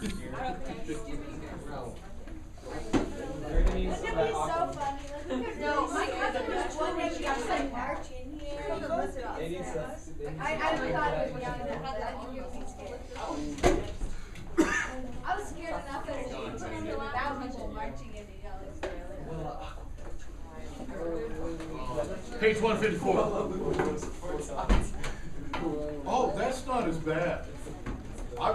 Wouldn't it be so funny? No, my cousin was wondering if I could march in here. I thought it was young enough that I think you would be scared. I was scared enough as a 1,000 people marching in the yellow. Page 154. Oh, that's not as bad. I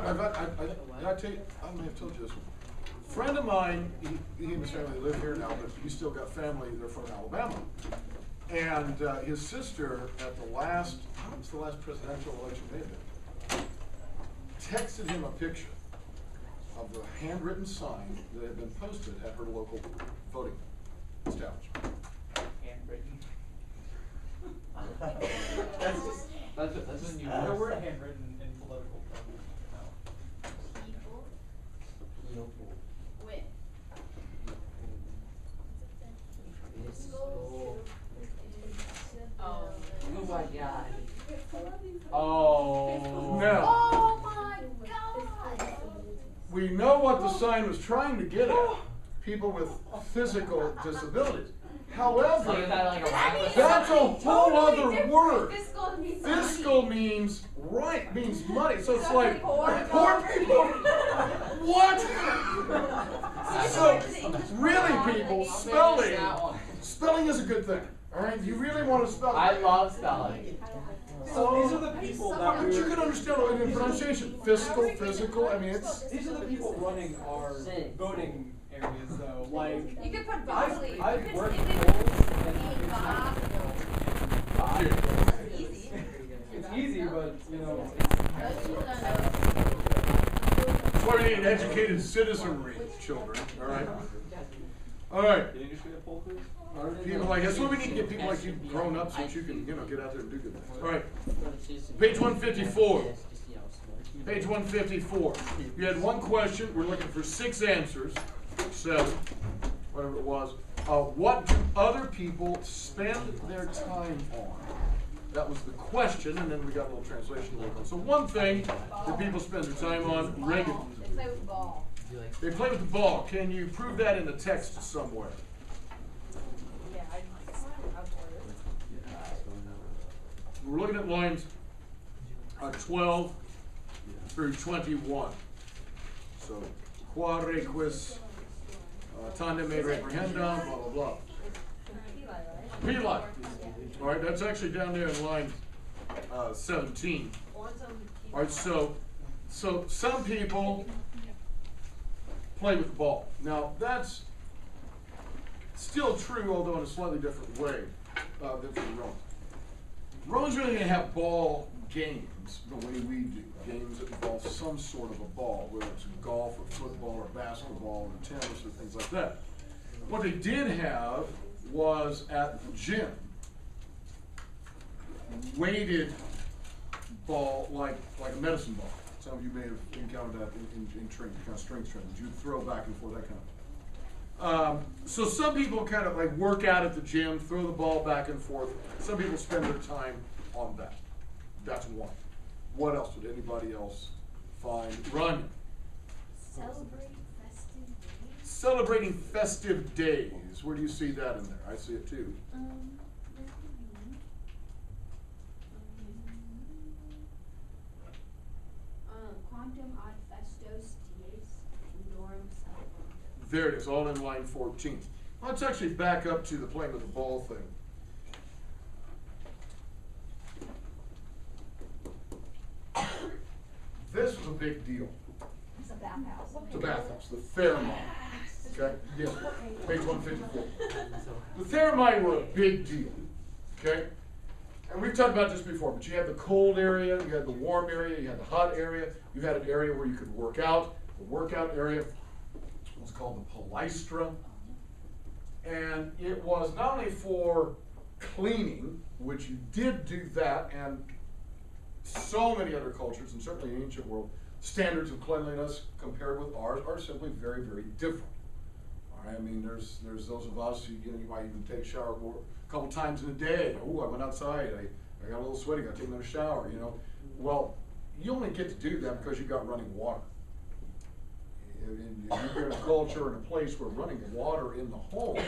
tell you, I may have told you this one. A friend of mine, he and his family live here now, but he's still got family, they're from Alabama. And his sister at the last, what was the last presidential election they had, texted him a picture of the handwritten sign that had been posted at her local voting establishment. Handwritten. That's a new word. Handwritten in political terms. When? Oh my God. Oh. Now, Oh my God! we know what the sign was trying to get at, people with physical disabilities. However, So you got like a rack? that's a whole other word. Fiscal means Fiscal means right, means money. So it's So like poor poor people. What? So really, people, spelling is a good thing. All right, you really want to spell. I love spelling. So these are the people that But you can understand in pronunciation, fiscal, physical. I mean, it's. these are the people running our voting areas though. Like You could put I've Bosley. worked polls and Bob. Yeah. Easy. it's easy, but you know. Those people don't know. That's why we need educated citizenry, children. All right. All right. Did you just get a poll quiz? People like that's why we need to get people like you grown up so that you can get out there and do good things. All right. Page 154. Page 154. You had one question. We're looking for 6 answers. 7, whatever it was. What do other people spend their time on? That was the question, and then we got a little translation to work on. So one thing that people spend their time on regularly. They play with the ball. They play with the ball. Can you prove that in the text somewhere? Yeah, We're looking at lines 12 through 21. So, quare quis tandem me reprehendam, blah, blah, blah. Pili. All right, that's actually down there in line 17. All right, so some people play with the ball. Now, that's still true, although in a slightly different way than for the Romans. Romans really didn't have ball games the way we do. Games that involve some sort of a ball, whether it's golf or football or basketball or tennis or things like that. What they did have was at the gym, weighted ball like a medicine ball. Some of you may have encountered that in training, kind of strength training. You throw back and forth, that kind of. So some people kind of like work out at the gym, throw the ball back and forth. Some people spend their time on that. That's one. What else would anybody else find? Run. Celebrating festive days. Where do you see that in there? I see it too. Quantum ad festos dies Uniorum celebrandum. There it is, all in line 14. Let's actually back up to the playing with the ball thing. This was a big deal. It's a bathhouse. The bathhouse, the Thermae. Okay, yeah, page 154. The Thermae were a big deal. Okay, and we've talked about this before, but you had the cold area, you had the warm area, you had the hot area, you had an area where you could work out. The workout area was called the Palaestra, and it was not only for cleaning, which you did do that, and so many other cultures, and certainly in the ancient world, standards of cleanliness compared with ours are simply very, very different. All right, I mean, there's those of us who, you might even take a shower a couple times in a day. Oh, I went outside, I got a little sweaty, got to take another shower, Well, you only get to do that because you got running water. If you're in a culture and a place where running water in the home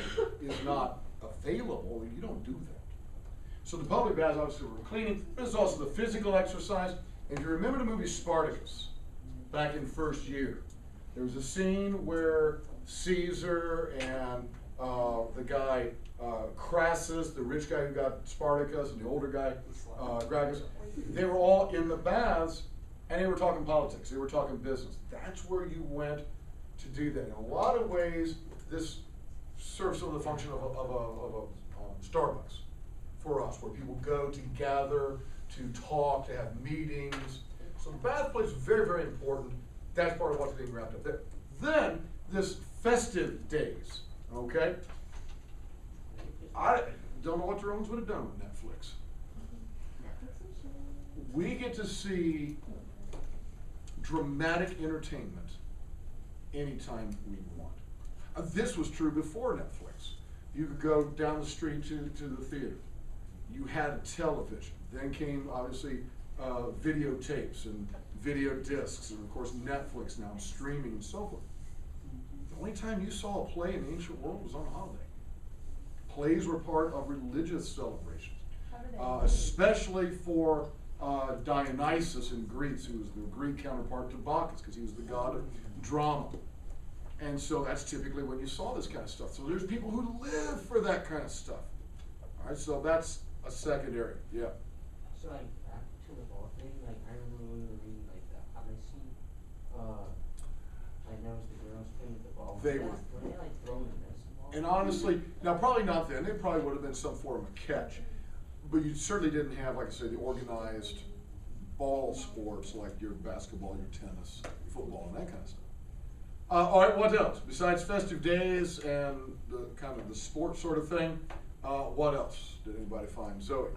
is not available, you don't do that. So the public baths obviously were cleaning. There's also the physical exercise. And if you remember the movie Spartacus, back in first year, there was a scene where Caesar and the guy Crassus, the rich guy who got Spartacus, and the older guy Gracchus, they were all in the baths, and they were talking politics. They were talking business. That's where you went to do that. In a lot of ways, this serves some of the function of a Starbucks for us, where people go to gather, to talk, to have meetings. So the bath place is very, very important. That's part of what's being wrapped up there. Then, this festive days, okay? I don't know what the Romans would have done with Netflix. We get to see dramatic entertainment anytime we want. This was true before Netflix. You could go down the street to the theater. You had television. Then came, obviously, videotapes and video discs, and of course Netflix now, streaming and so forth. The only time you saw a play in the ancient world was on holiday. Plays were part of religious celebrations, especially for Dionysus in Greece, who was the Greek counterpart to Bacchus, because he was the god of drama. And so that's typically when you saw this kind of stuff. So there's people who live for that kind of stuff. All right, so that's a second area, yeah. So like back to the ball thing, like I remember when we were reading like the Odyssey, like there was the girls playing with the ball. They were were. they like throwing the medicine ball? And honestly, now probably not then, it probably would have been some form of catch. But you certainly didn't have, like I say, the organized ball sports like your basketball, your tennis, football, and that kind of stuff. All right, what else? Besides festive days and the kind of the sports sort of thing, what else did anybody find? Zoe?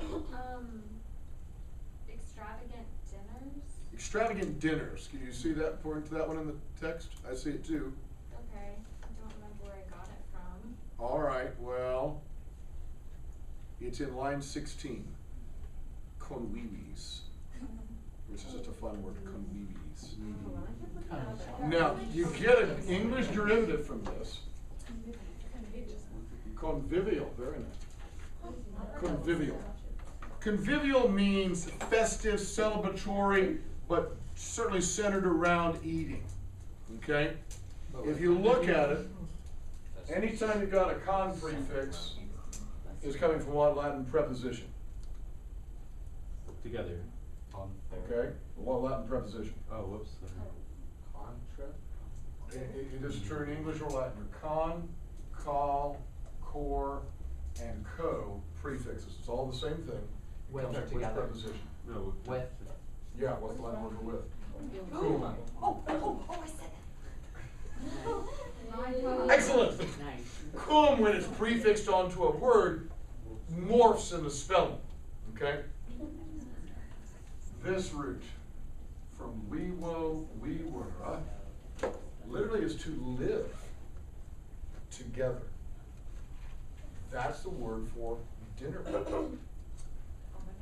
Extravagant dinners. Extravagant dinners. Can you see that according to that one in the text? I see it too. Okay, I don't remember where I got it from. All right, well, it's in line 16. Convives. Which is just a fun word, convives. Now, you get an English derivative from this. Convivial, very nice. Convivial. Convivial means festive, celebratory, but certainly centered around eating. Okay? If you look at it, anytime you've got a con prefix, it's coming from what Latin preposition? Together. Okay? What Latin preposition? Oh, whoops. Contra? It is true in English or Latin. Your con, call, core, and co prefixes. It's all the same thing. It With comes or with together? preposition. No. With. Yeah, what's the Latin word for with? I said that. Excellent. Nice. Cum, when it's prefixed onto a word, morphs in the spelling. Okay? This root from wiwo, wiwera, literally is to live together. That's the word for dinner.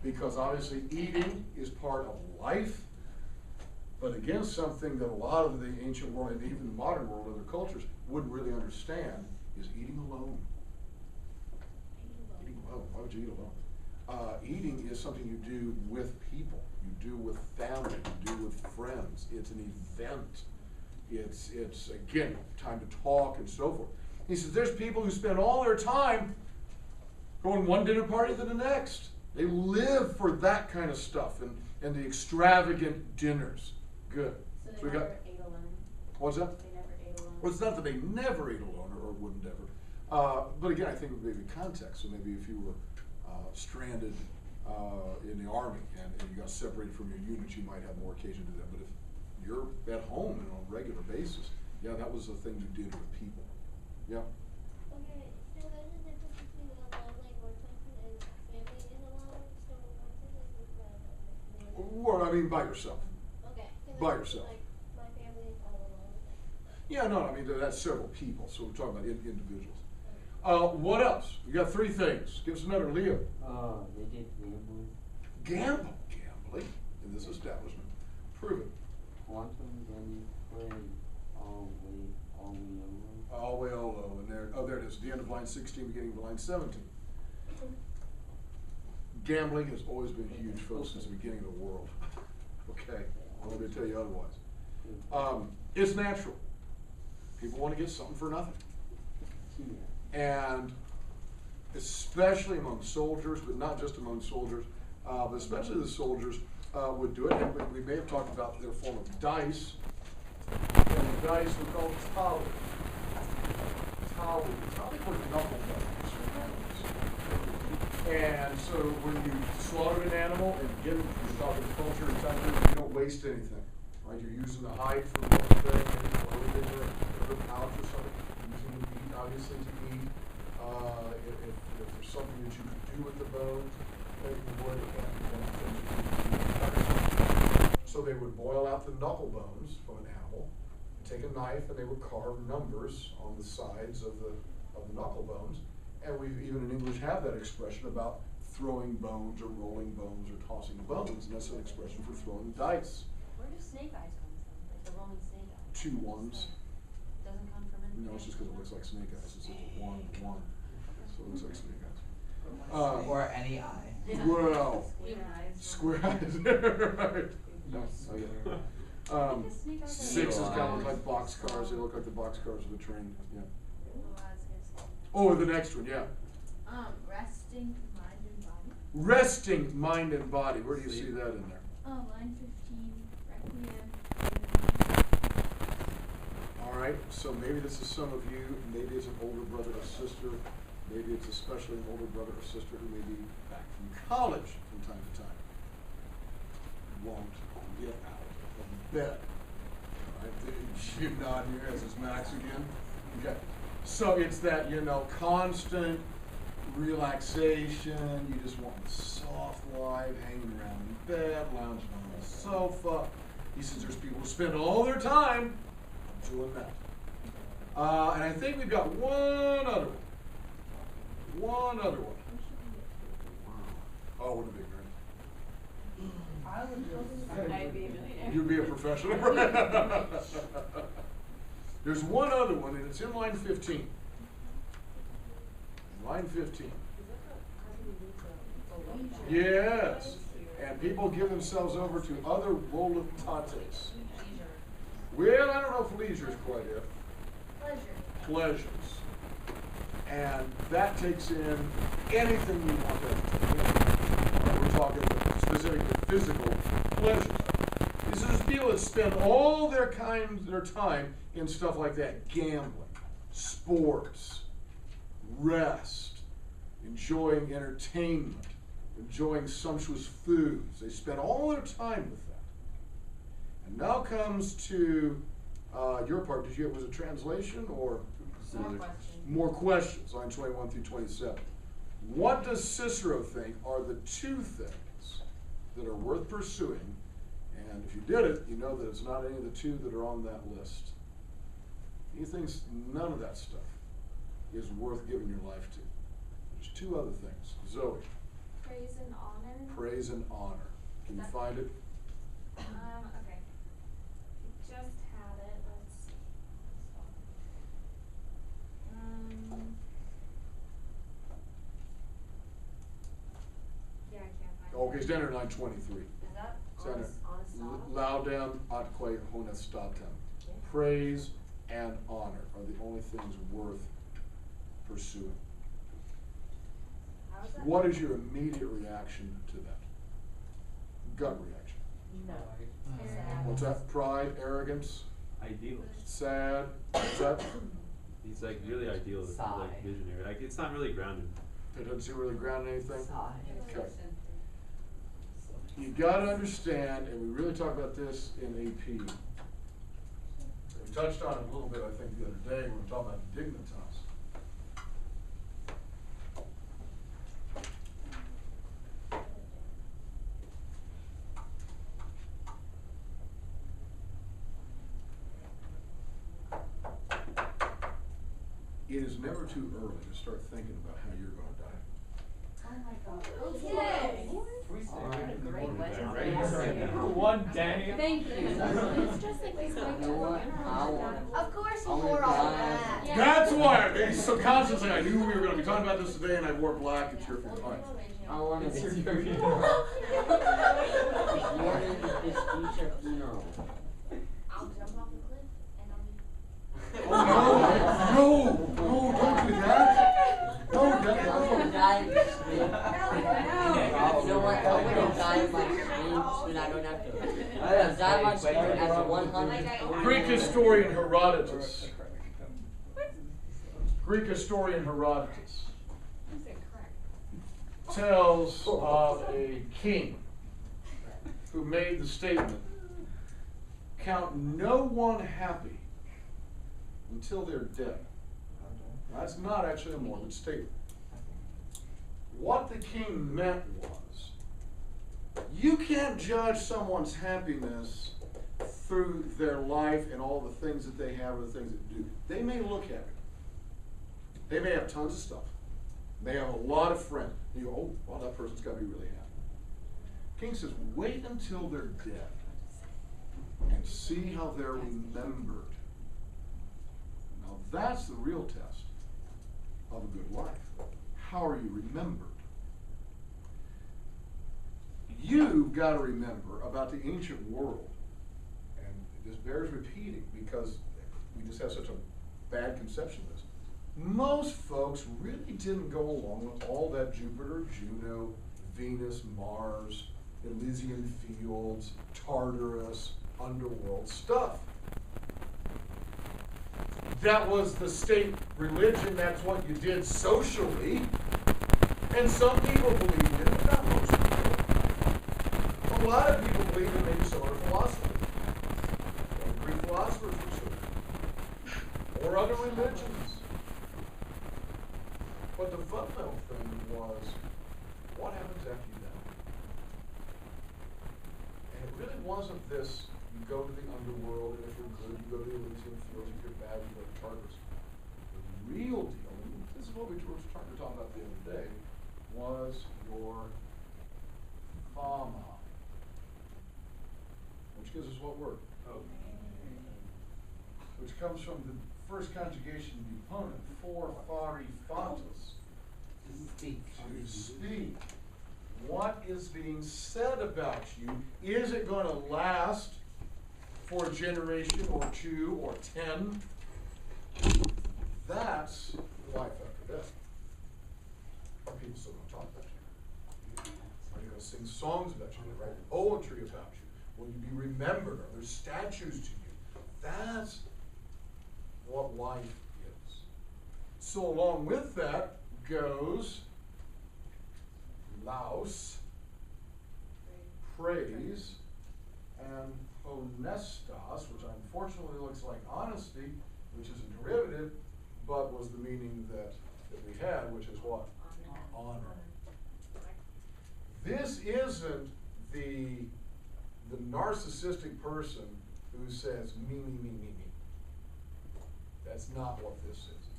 Because obviously eating is part of life, but again, something that a lot of the ancient world and even the modern world, other cultures, wouldn't really understand is eating alone. Eating alone. Why would you eat alone? Eating is something you do with people. You do with family. You do with friends. It's an event. It's again, time to talk and so forth. He says there's people who spend all their time going one dinner party to the next. They live for that kind of stuff and the extravagant dinners. Good. So So they we got, never ate alone. what's that? They never ate alone. Well, it's not that they never ate alone or wouldn't ever. But again, I think it would be context. So maybe if you were stranded in the army and you got separated from your unit, you might have more occasion to do that. But if you're at home and on a regular basis, yeah, that was the thing you did with people. Yeah. Okay, so there's a difference between alone, like one person and family is alone, so one person is with Or I mean, by yourself. Okay. So By then, yourself. Like, my family is all alone. Yeah, no, I mean, that's several people, so we're talking about individuals. What else? You got three things. Give us another, Leo. They did gambling. Gambling in this establishment. Prove it. Quantum, then play, all way, of line 16, beginning of line 17. Gambling has always been huge, folks, since the beginning of the world. Okay, I'm not going to tell you otherwise. It's natural. People want to get something for nothing. And especially among soldiers, but not just among soldiers, but especially the soldiers would do it. And we may have talked about their form of dice. And the dice were called tali. Tali were knuckle bones. And so when you slaughter an animal, and again, we're talking culture and time, you don't waste anything. Right? You're using the hide for one thing, maybe loaded in a pouch or something. Using the meat, obviously, to eat. If there's something that you could do with the bones, maybe you would. So they would boil out the knuckle bones from an animal, take a knife, and they would carve numbers on the sides of the knuckle bones. And we even in English have that expression about throwing bones or rolling bones or tossing bones, and that's an expression for throwing dice. Where do snake eyes come from? Like the Roman snake eyes? 2 ones. Doesn't come from anything? No, it's just because it looks like snake eyes. It's a 1, 1. So it looks like snake eyes. Or any eye. Well, Square eyes. square eyes. Right. No, oh, yeah. I think snake eyes are 6 is Little kind of eyes. look like boxcars. They look like the boxcars of a train. Yeah. Little eyes, yes. Oh, the next one, yeah. Resting mind and body. Resting mind and body. Where do you see that in there? Oh, line 15, requiem. All right, so maybe this is some of you, maybe it's an older brother or sister, maybe it's especially an older brother or sister who may be back from college from time to time. Won't get out of bed. All right, you nod here, this is Max again. Okay, so it's that, constant relaxation, you just want the soft life, hanging around in bed, lounging on the sofa. He says there's people who spend all their time doing that. And I think we've got one other one. One other one. Oh, wouldn't it be great? I'd be a millionaire. You'd be a professional. There's one other one, and it's in line 15. Line 15. Yes. And people give themselves over to other voluntates. Well, I don't know if leisure is quite it. Pleasures. And that takes in anything you want to take in. We're talking specifically physical pleasures. These are just people that spend all their time in stuff like that. Gambling, sports, rest, enjoying entertainment, enjoying sumptuous foods. They spend all their time with that. And now comes to your part. Was it translation or? More questions. More questions, line 21 through 27. What does Cicero think are the 2 things that are worth pursuing? And if you did it, you know that it's not any of the 2 that are on that list. He thinks none of that stuff is worth giving your life to. There's 2 other things. Zoe. Praise and honor. Praise and honor. Can you find it? Okay. Just had it. Let's see. Yeah, I can't find it. Okay, stand at line 23. Is that Center. honest Laudem atque honestatem. Praise and honor are the only things worth pursuing. How is that? What is your immediate reaction to that? Gut reaction. No. What's that? Pride, arrogance, Idealist. sad. What's that? He's like really idealist, Sigh. like visionary. Like it's not really grounded. It doesn't seem really ground anything. Sigh. Okay. You gotta understand, and we really talk about this in AP. We touched on it a little bit, I think, the other day when we were talking about dignitas. It is never too early to start thinking about how you're going to die. Okay. One day. Thank you. You know what? Of course, before all that. Yeah. That's why I'm Okay, so Constance, I knew we were gonna be talking about this today and I wore black, it's your favorite. All right. I wanna It's dispute your your funeral. funeral. I'll jump off the cliff and I'll be. Oh, no, don't do that. No, I'm gonna die in my sleep. You know what? I'm gonna die in my sleep, so that I don't have to. I'm gonna die in my sleep after 140. Greek historian Herodotus. Greek historian Herodotus tells of a king who made the statement, count no one happy until they're dead. That's not actually a morbid statement. What the king meant was, you can't judge someone's happiness through their life and all the things that they have or the things that they do. They may look happy. They may have tons of stuff. They have a lot of friends. You go, oh, well, that person's got to be really happy. King says, wait until they're dead and see how they're remembered. Now that's the real test of a good life. How are you remembered? You've got to remember about the ancient world, and this bears repeating because we just have such a bad conception of this. Most folks really didn't go along with all that Jupiter, Juno, Venus, Mars, Elysian fields, Tartarus, underworld stuff. That was the state religion, that's what you did socially. And some people believed in it, but not most people. A lot of people believe in maybe some other philosophy. Or Greek philosophers or so. Or other religions. But the fundamental thing was, what happens after you die? And it really wasn't this, you go to the underworld, and if you're good, you go to the Elysian fields, if you're bad, you go to Tartarus. The real deal, and this is what we were trying to talk about the other day, was your fama. Which gives us what word? Oh. Which comes from the first conjugation deponent, for fari fatus. Speak. To speak. What is being said about you? Is it going to last for a generation or 2 or 10? That's life after death. Are people still going to talk about you? Are you going to sing songs about you? Write poetry about you? Will you be remembered? Are there statues to you? That's what life is. So along with that goes laos, praise, and honestos, which unfortunately looks like honesty, which is a derivative, but was the meaning that we had, which is what? Honor. This isn't the narcissistic person who says me, me, me, me, me. That's not what this is.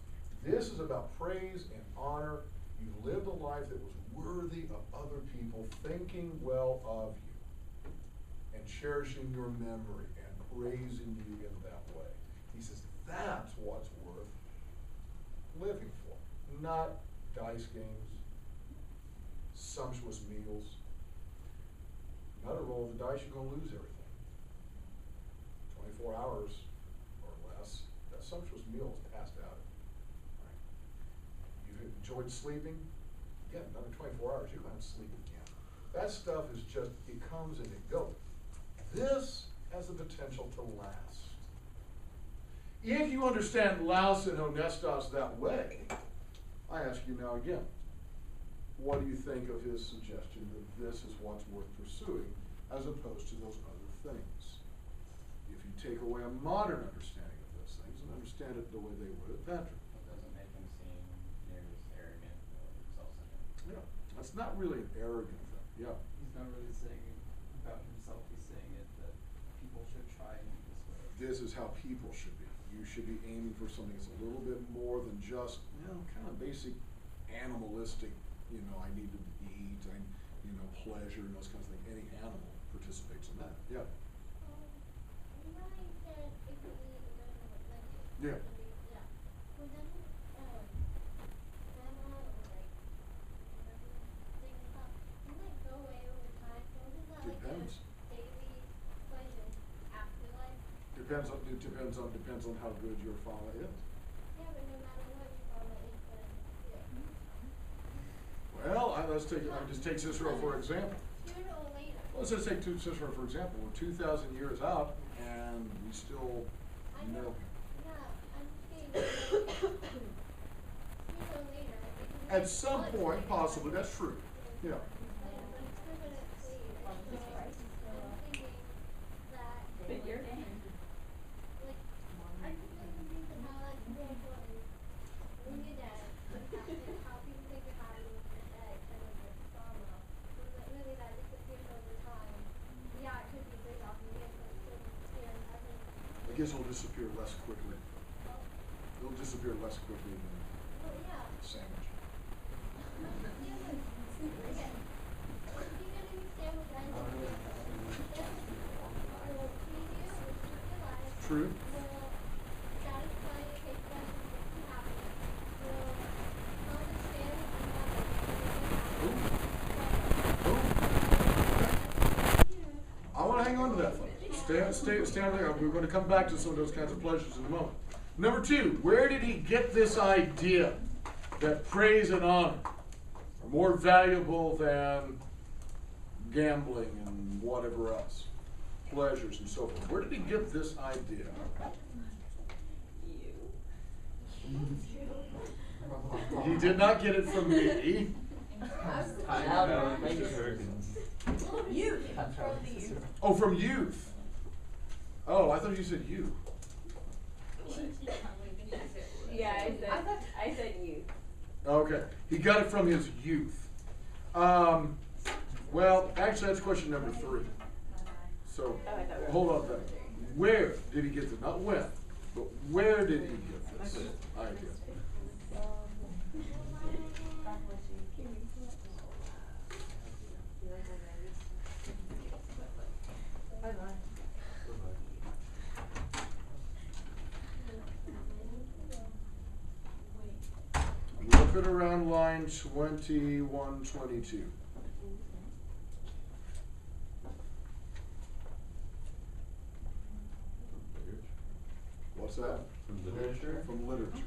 This is about praise and honor. You lived a life that was worthy of other people thinking well of you and cherishing your memory and praising you in that way. He says that's what's worth living for, not dice games, sumptuous meals. Another roll of the dice, you're going to lose everything. 24 hours or less, that sumptuous meal is passed out. Right? You've enjoyed sleeping, again, another 24 hours, you're going to have to sleep again. That stuff is just, it comes and it goes. This has the potential to last. If you understand Laos and Honestos that way, I ask you now again, what do you think of his suggestion that this is what's worth pursuing as opposed to those other things? If you take away a modern understanding of those things and understand it the way they would at Patrick. It doesn't make him seem near as arrogant or self-centered. Yeah, that's not really an arrogant thing, yeah. He's not really saying it about himself, he's saying it that people should try and be this way. This is how people should be. You should be aiming for something that's a little bit more than just, kind of basic animalistic, I need to eat, pleasure and those kinds of things. Any animal participates in that, yeah. You know, like that if we Yeah. yeah. Well, then, it depends on how good your father is. Yeah, but no matter what, you follow it, but Well, I'll just take Cicero for example. sooner or later. Let's just take Cicero for example. We're 2,000 years out, and we still I know. know. Yeah, I'm saying sooner or later. It can At some once point, later. possibly, that's true. Yeah. Yeah, but it's still gonna fade. I'm thinking that. But you're. Like, I just like to think of how like people when you're dead, how people think of how you're dead, kind of like trauma. But like, really that disappears over time. Yeah, it could be big off in years, but it still disappears. I think. I guess it'll disappear less quickly. It'll disappear less quickly than Well, yeah. a sandwich. Yeah, but okay. You can understand what that is. The preview, which is your life. True. Will satisfy your taste buds and make you happy. Will understand I want to hang on to that thought. Stay on there. We're going to come back to some of those kinds of pleasures in a moment. Number two, where did he get this idea that praise and honor are more valuable than gambling and whatever else, pleasures and so forth? Where did he get this idea? He did not get it from me. Albert, make it- Oh, from youth. Oh, I thought you said you. Yeah, I said you. Okay, he got it from his youth. Well, actually, that's question number 3. So, Oh, I thought we were- hold on a second. Where did he get this? Not when, but where did he get this idea? Look at around line 21, 22. What's that? From literature? From literature.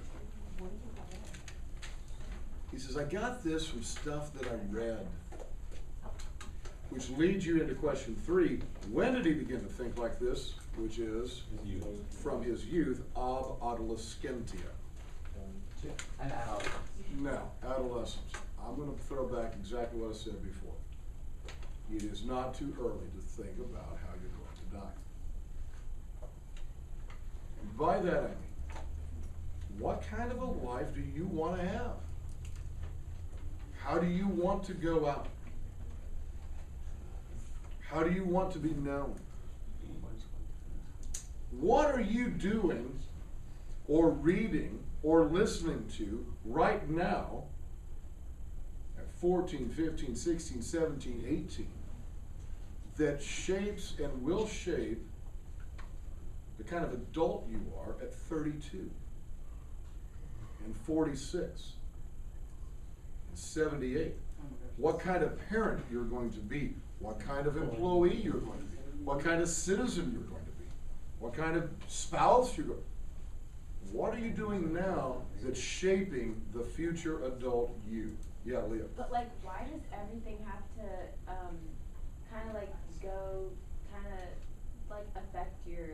He says, I got this from stuff that I read. Which leads you into question 3. When did he begin to think like this? Which is His youth. from his youth, ab adolescentia. An adult. Now, adolescence. I'm going to throw back exactly what I said before. It is not too early to think about how you're going to die. And by that I mean, what kind of a life do you want to have? How do you want to go out? How do you want to be known? What are you doing or reading or listening to right now at 14, 15, 16, 17, 18 that shapes and will shape the kind of adult you are at 32 and 46 and 78? What kind of parent you're going to be? What kind of employee you're going to be? What kind of citizen you're going to be? What kind of spouse you're going to be? What are you doing now that's shaping the future adult you? Yeah, Leah. But like, why does everything have to kind of like go, kind of like affect your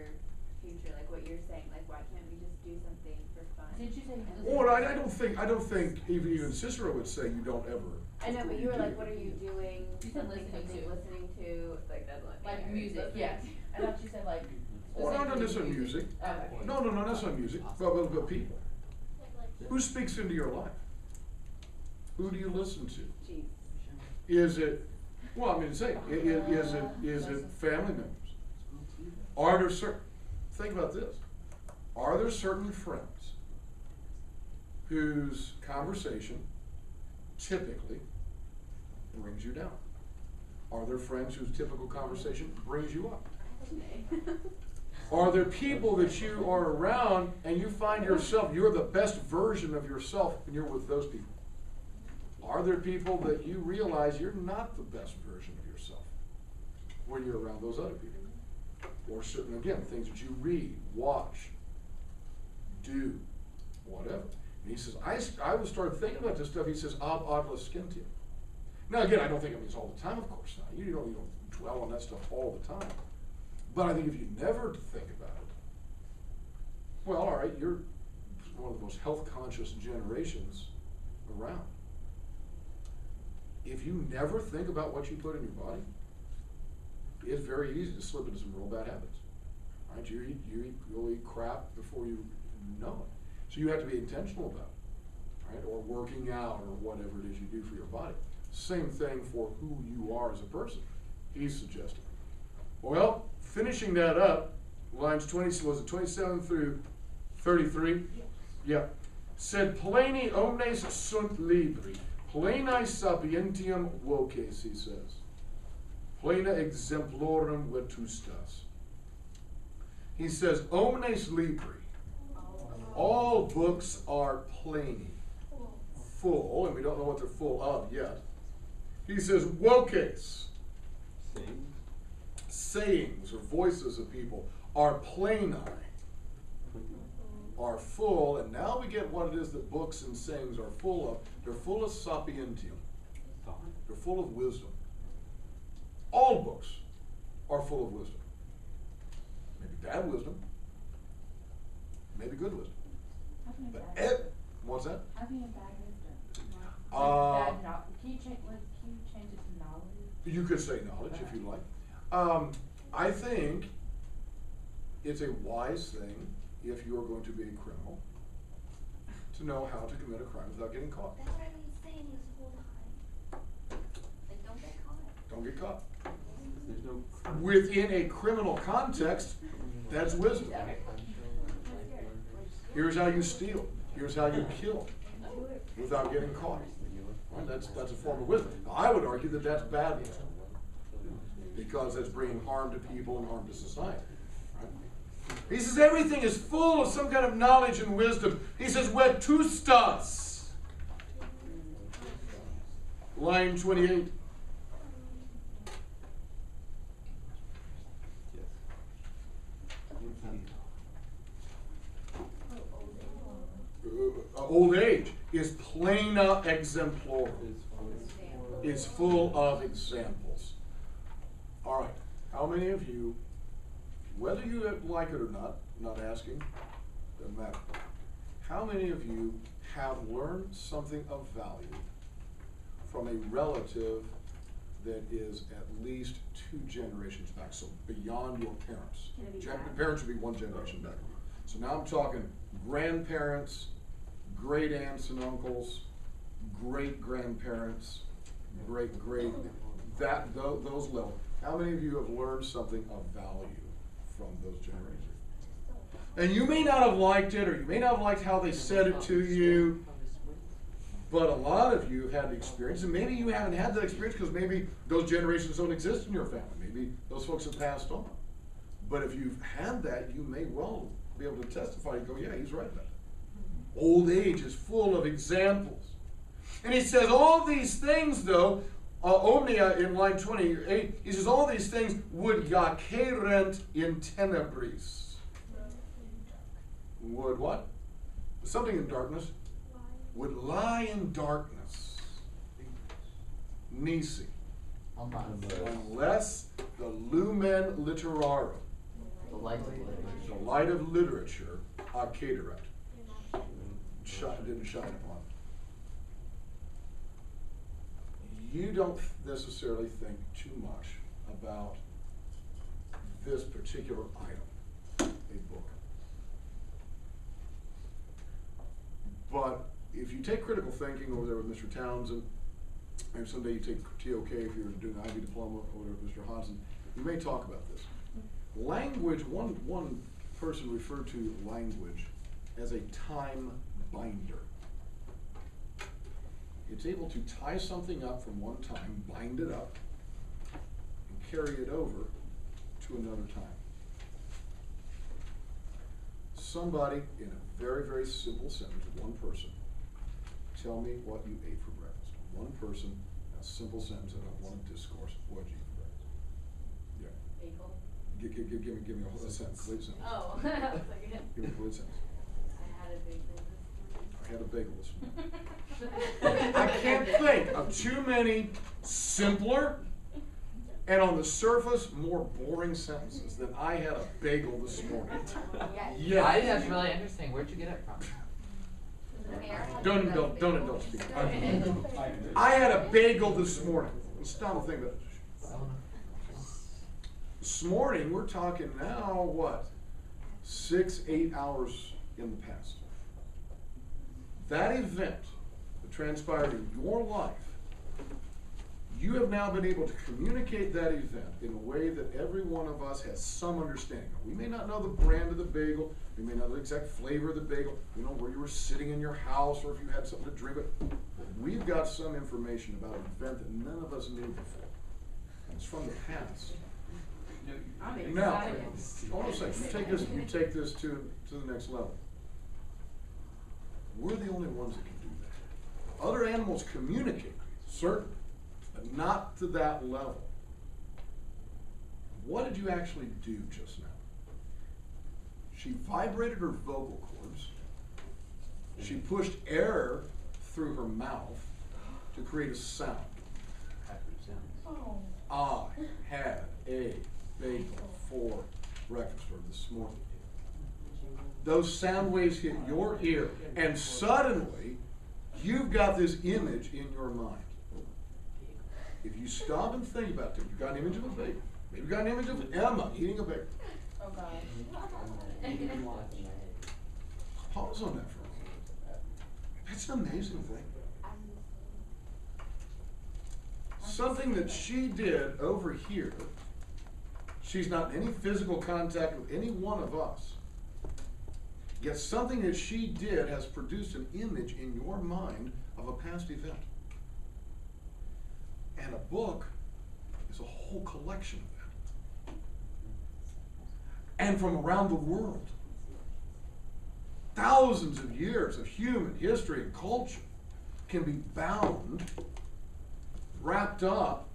future? Like what you're saying, like why can't we just do something for fun? Did you say? Well, I don't think even Cicero would say you don't ever. I know, but you were like, what are you doing? You said Something listening to. like that's what. Like music, yes. I thought you said like. Oh, not necessarily music. Okay. No, not necessarily music, but people. Who speaks into your life? Who do you listen to? Jeez. Is it, well, I mean, say, is it family members? Are there certain, think about this. Are there certain friends whose conversation typically brings you down? Are there friends whose typical conversation brings you up? Are there people that you are around and you find yourself, you're the best version of yourself when you're with those people? Are there people that you realize you're not the best version of yourself when you're around those other people? or certain, again, things that you read, watch, do, whatever. And he says, I would start thinking about this stuff. He says, ab adolescentium. Now, again, I don't think it means all the time, of course not. You don't dwell on that stuff all the time. But I think if you never think about it, well, all right, you're one of the most health-conscious generations around. If you never think about what you put in your body, it's very easy to slip into some real bad habits. Right? You'll eat crap before you know it. So you have to be intentional about it, right? Or working out or whatever it is you do for your body. Same thing for who you are as a person, he's suggesting. Well, finishing that up, lines 27 through 33? Yeah. Sed pleni omnes sunt libri, pleni sapientium voces, he says. Plena exemplorum vetustas. He says, omnes libri, all books are pleni, full, and we don't know what they're full of yet. He says, voces, sayings or voices of people, are pleni, are full, and now we get what it is that books and sayings are full of. They're full of sapientium. They're full of wisdom. All books are full of wisdom. Maybe bad wisdom, maybe good wisdom. But what's that? Having a bad wisdom. Can you change it to knowledge? You could say knowledge if you like. I think it's a wise thing if you're going to be a criminal to know how to commit a crime without getting caught. That's what he's saying this whole time. Like, don't get caught. Don't get caught. There's no. Within a criminal context, that's wisdom. Here's how you steal. Here's how you kill without getting caught. Right? That's a form of wisdom. Now, I would argue that that's bad wisdom because that's bringing harm to people and harm to society. Right? He says everything is full of some kind of knowledge and wisdom. He says vetustas. Line 28. Old age is plena exemplorum. It's full of examples. All right. How many of you, whether you like it or not asking, doesn't matter. How many of you have learned something of value from a relative that is at least 2 generations back, so beyond your parents? Parents would be 1 generation back. So now I'm talking grandparents, great aunts and uncles, great grandparents, those levels. How many of you have learned something of value from those generations? And you may not have liked it, or you may not have liked how they said it to you, but a lot of you have had the experience, and maybe you haven't had that experience because maybe those generations don't exist in your family. Maybe those folks have passed on. But if you've had that, you may well be able to testify and go, yeah, he's right about that. Old age is full of examples. And he says all these things, though, omnia in line 28, he says all these things would jacerent in tenebris. Would what? Something in darkness. Would lie in darkness. Nisi. Unless the lumen literarum, The light of literature. the light of literature, accederet, didn't shine upon it. You don't necessarily think too much about this particular item, a book. But if you take critical thinking over there with Mr. Townsend, maybe someday you take TOK if you're doing an IB diploma over there with Mr. Hansen, you may talk about this. Language, one person referred to language as a time binder. It's able to tie something up from one time, bind it up, and carry it over to another time. Somebody, in a very, very simple sentence, one person, tell me what you ate for breakfast. One person, a simple sentence, I don't want to discourse. What did you eat for breakfast? Yeah. Bagel. Give me a whole sentence, complete sentence. Oh, I was like, Give me a complete sentence. I had a big I had a bagel this morning. I can't think of too many simpler and on the surface more boring sentences than I had a bagel this morning. Yeah. I think that's really interesting. Where'd you get it from? Don't indulge me. I had a bagel this morning. It's not a thing, but this morning we're talking now what? 6-8 hours in the past. That event that transpired in your life, you have now been able to communicate that event in a way that every one of us has some understanding of. We may not know the brand of the bagel, we may not know the exact flavor of the bagel, we know where you were sitting in your house or if you had something to drink with. But we've got some information about an event that none of us knew before. And it's from the past. Now, hold on a second, you take this to the next level. We're the only ones that can do that. Other animals communicate, certainly, but not to that level. What did you actually do just now? She vibrated her vocal cords. She pushed air through her mouth to create a sound. I had a bagel for breakfast or this morning. Those sound waves hit your ear, and suddenly you've got this image in your mind. If you stop and think about it, you've got an image of a bagel. Maybe you've got an image of Emma eating a bagel. Oh God. Pause on that for a moment. That's an amazing thing. Something that she did over here, she's not in any physical contact with any one of us. Yet something that she did has produced an image in your mind of a past event. And a book is a whole collection of that. And from around the world. Thousands of years of human history and culture can be bound, wrapped up,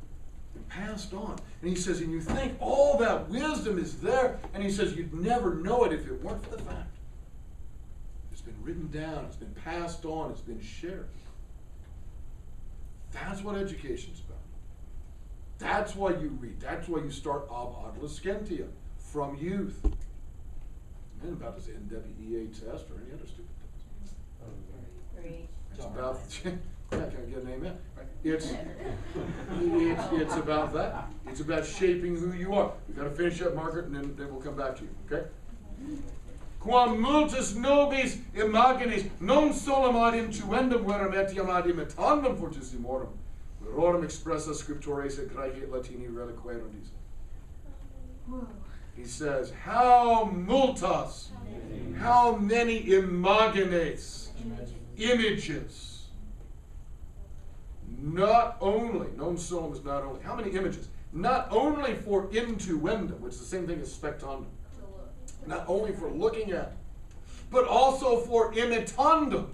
and passed on. And he says, and you think all that wisdom is there, and he says you'd never know it if it weren't for the fact. It's been written down, it's been passed on, it's been shared. That's what education's about. That's why you read. That's why you start ab adolescentia, from youth. And about this NWEA test or any other stupid test. Great. It's about, yeah, can I get an amen? It's about that. It's about shaping who you are. We've got to finish up, Margaret, and then we'll come back to you, okay? Quam multus nobis imaginis non solum ad intuendum verum etiam ad imitandum fortissimorum, verorum expressa scriptores et Graeci Latini reliquerundis. He says, how multas, how many imagines, images. Not only, non solum is not only, how many images? Not only for intuendum, which is the same thing as spectandum. Not only for looking at, but also for imitandum,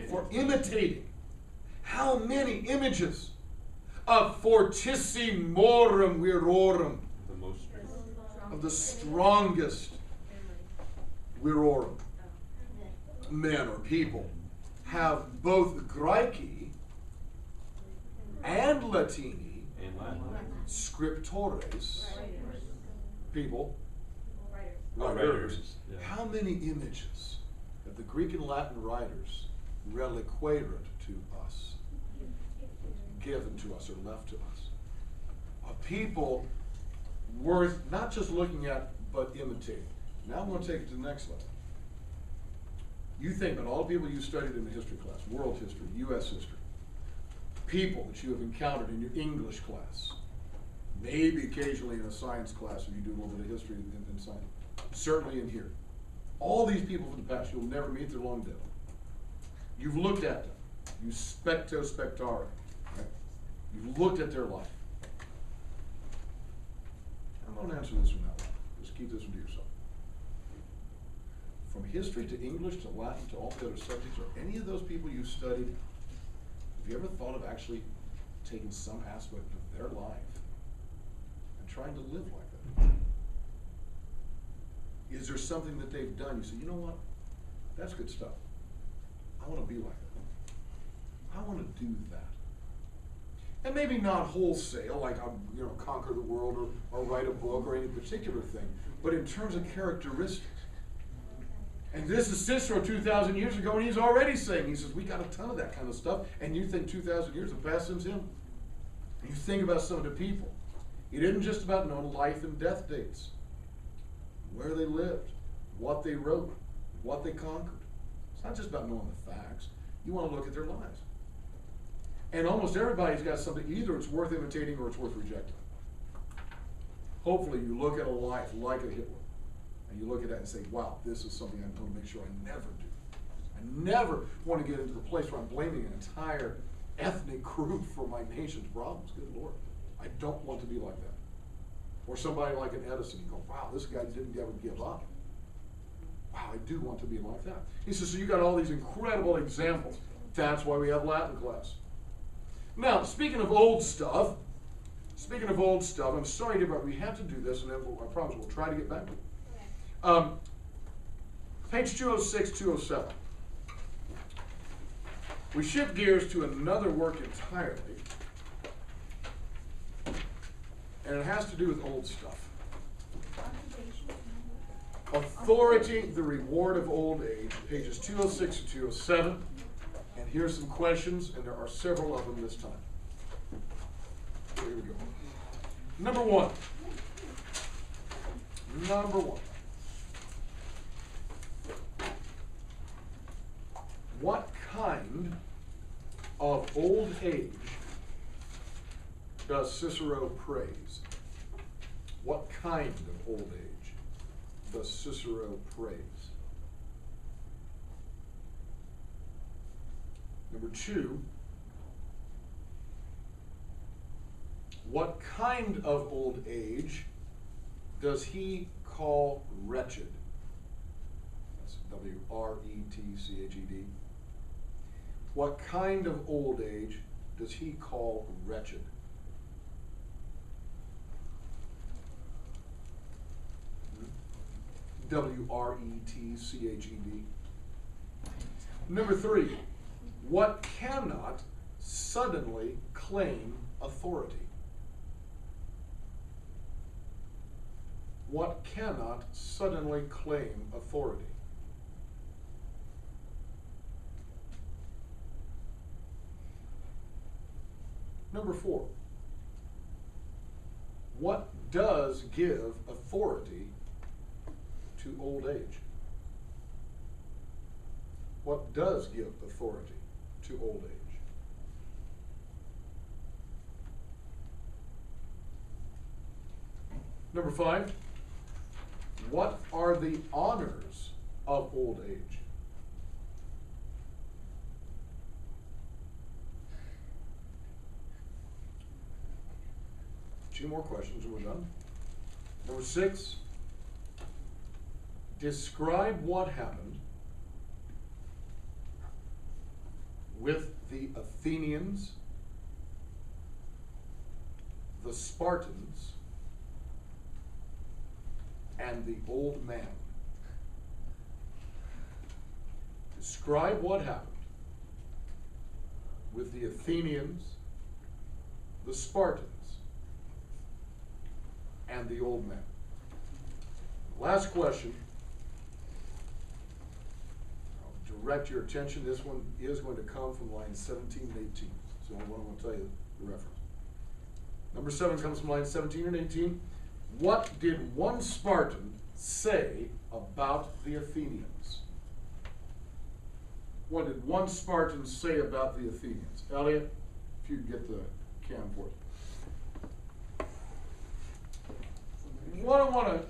for imitating. How many images of fortissimorum virorum, of the strongest virorum, men or people, have both Graeci and Latini, scriptores, people, writers. Yeah. How many images have the Greek and Latin writers reliquered to us, given to us, or left to us? A people worth not just looking at, but imitating. Now I'm going to take it to the next level. You think about all the people you studied in the history class, world history, U.S. history, people that you have encountered in your English class, maybe occasionally in a science class if you do a little bit of history in science, certainly in here. All these people from the past, you'll never meet, they're long dead. You've looked at them. You specto spectare. Right? You've looked at their life. I'm going to answer this one out loud. Just keep this one to yourself. From history to English to Latin to all the other subjects, or any of those people you studied, have you ever thought of actually taking some aspect of their life and trying to live like that? Is there something that they've done? You say, you know what? That's good stuff. I want to be like that. I want to do that. And maybe not wholesale, like I'm, conquer the world or write a book or any particular thing, but in terms of characteristics. And this is Cicero 2,000 years ago, and he's already saying, he says, we got a ton of that kind of stuff, and you think 2,000 years have passed since him. And you think about some of the people. It isn't just about knowing life and death dates, where they lived, what they wrote, what they conquered. It's not just about knowing the facts. You want to look at their lives. And almost everybody's got something, either it's worth imitating or it's worth rejecting. Hopefully you look at a life like a Hitler, and you look at that and say, wow, this is something I'm going to make sure I never do. I never want to get into the place where I'm blaming an entire ethnic group for my nation's problems. Good Lord. I don't want to be like that. Or somebody like an Edison, you go, wow, this guy didn't ever give up. Wow, I do want to be like that. He says, so you got all these incredible examples. That's why we have Latin class. Now, speaking of old stuff, I'm sorry to, but we have to do this, and then I promise we'll try to get back to it. Page 206, 207. We shift gears to another work entirely, and it has to do with old stuff. Authority, the reward of old age, pages 206 to 207. And here's some questions, and there are several of them this time. Here we go. Number one. What kind of old age does Cicero praise? What kind of old age does Cicero praise? Number two, what kind of old age does he call wretched? That's W-R-E-T-C-H-E-D. What kind of old age does he call wretched? W-R-E-T-C-H-E-D. Number three, what cannot suddenly claim authority? What cannot suddenly claim authority? Number four, what does give authority to old age? What does give authority to old age? Number five, what are the honors of old age? Two more questions and we're done. Number six, describe what happened with the Athenians, the Spartans, and the old man. Describe what happened with the Athenians, the Spartans, and the old man. Last question. I'll direct your attention. This one is going to come from lines 17 and 18. So I want to tell you the reference. Number 7 comes from lines 17 and 18. What did one Spartan say about the Athenians? What did one Spartan say about the Athenians? Elliot, if you get the cam for it. What I want to